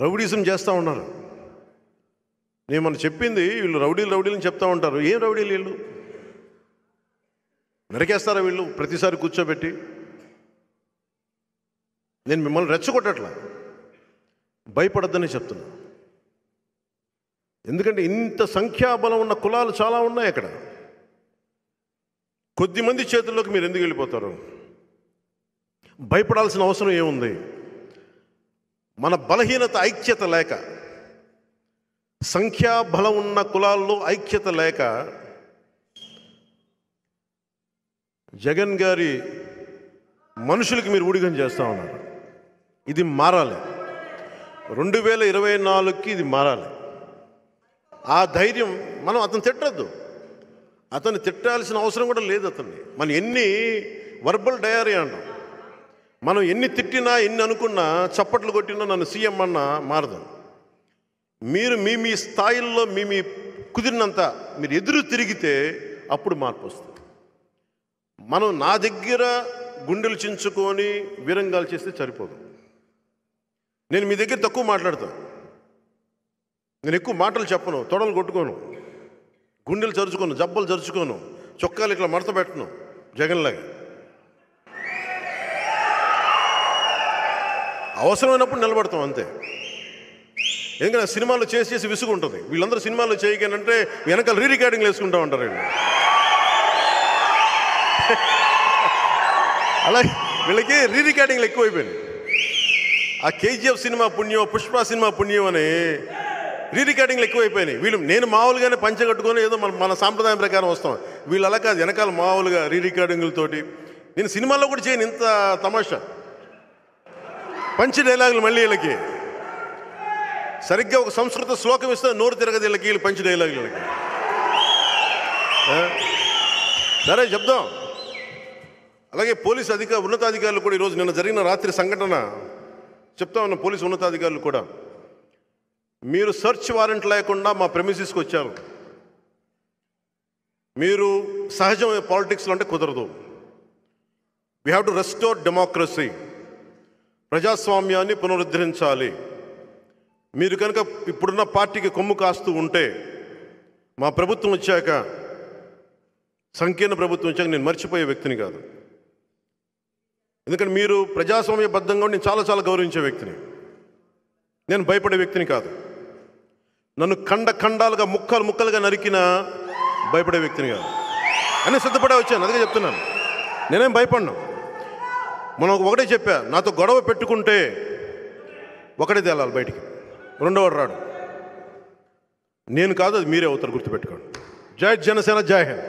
Rowdyism చేస్తూ ఉన్నారు. నేను మనం చెప్పింది వీళ్ళు రౌడీలని చెప్తూ ఉంటారు. ఏం రౌడీలు వీళ్ళు? నరికేస్తారా వీళ్ళు ప్రతిసారి కూర్చోబెట్టి? నేను మిమ్మల్ని రెచ్చగొట్టట్లా, భయపడద్దని చెప్తున్నా. ఎందుకంటే ఇంత సంఖ్యాబలం ఉన్న కులాలు చాలా ఉన్నాయి అక్కడ. కొద్దిమంది చేతుల్లోకి మీరు ఎందుకు వెళ్ళిపోతారు? భయపడాల్సిన అవసరం ఏముంది? మన బలహీనత ఐక్యత లేక, సంఖ్యాబలం ఉన్న కులాల్లో ఐక్యత లేక జగన్ గారి మనుషులకి మీరు ఊడిగం చేస్తూ ఉన్నారు. ఇది మారాలి. 2024కి ఇది మారాలి. ఆ ధైర్యం మనం అతను తిట్టద్దు, అతన్ని తిట్టాల్సిన అవసరం కూడా లేదు. అతన్ని మనం ఎన్ని వర్బల్ డయరీ అంటాం, మనం ఎన్ని తిట్టినా ఎన్ని అనుకున్నా చప్పట్లు కొట్టినా నన్ను సీఎం అన్నా మారదు. మీరు మీ స్థాయిల్లో మీ కుదిరినంత మీరు ఎదురు తిరిగితే అప్పుడు మార్పు వస్తుంది. మనం నా దగ్గర గుండెలు చించుకొని వీరంగాలు చేస్తే సరిపోదు. నేను మీ దగ్గర తక్కువ మాట్లాడతాను, నేను ఎక్కువ మాటలు చెప్పను, తొడలు కొట్టుకోను, గుండెలు చరుచుకోను, జబ్బలు చరుచుకోను, చొక్కాలు ఇట్లా మడత పెట్టను జగన్లాగా. అవసరమైనప్పుడు నిలబడతాం అంతే. ఎందుకంటే సినిమాలు చేసి విసుగు ఉంటుంది. వీళ్ళందరూ సినిమాలు చేయగానంటే వెనకాల రికార్డింగ్లు వేసుకుంటూ ఉంటారు వీళ్ళు. అలాగే వీళ్ళకి రికార్డింగ్లు ఎక్కువైపోయినాయి. ఆ కేజీఎఫ్ సినిమా పుణ్యం, పుష్ప సినిమా పుణ్యం అని రికార్డింగ్లు ఎక్కువైపోయినాయి. వీళ్ళు నేను మామూలుగానే పంచగట్టుకొని ఏదో మన సాంప్రదాయం ప్రకారం వస్తాం. వీళ్ళు అలా కాదు, వెనకాల మామూలుగా రికార్డింగులతోటి. నేను సినిమాల్లో కూడా చేయను ఇంత తమాషా. పంచి డైలాగులు మళ్ళీ వీళ్ళకి సరిగ్గా ఒక సంస్కృత శ్లోకం ఇస్తే నోరు తిరగదు వీళ్ళకి, వీళ్ళు పంచి డైలాగులు వీళ్ళకి. సరే చెప్దాం. అలాగే పోలీసు ఉన్నతాధికారులు కూడా ఈరోజు నిన్న జరిగిన రాత్రి సంఘటన చెప్తా ఉన్న పోలీసు ఉన్నతాధికారులు కూడా, మీరు సెర్చ్ వారెంట్ లేకుండా మా ప్రెమిసెస్కి వచ్చారు. మీరు సహజమైన పాలిటిక్స్లో అంటే కుదరదు. We have to restore democracy. ప్రజాస్వామ్యాన్ని పునరుద్ధరించాలి. మీరు కనుక ఇప్పుడున్న పార్టీకి కొమ్ము కాస్తూ ఉంటే మా ప్రభుత్వం వచ్చాక, సంకీర్ణ ప్రభుత్వం వచ్చాక నేను మర్చిపోయే వ్యక్తిని కాదు. ఎందుకంటే మీరు ప్రజాస్వామ్యబద్ధంగా నేను చాలా గౌరవించే వ్యక్తిని. నేను భయపడే వ్యక్తిని కాదు. నన్ను ఖండాలుగా ముక్కలుగా నరికినా భయపడే వ్యక్తిని కాదు అని సిద్ధపడే వచ్చాను. అందుకే చెప్తున్నాను, నేనేం భయపడను. మనం ఒకటే చెప్పా, నాతో గొడవ పెట్టుకుంటే ఒకటే తేలాలి బయటికి, రెండోవాడు రాడు. నేను కాదు, అది మీరే అవుతారు, గుర్తుపెట్టుకోండి. జై జనసేన, జై హింద్.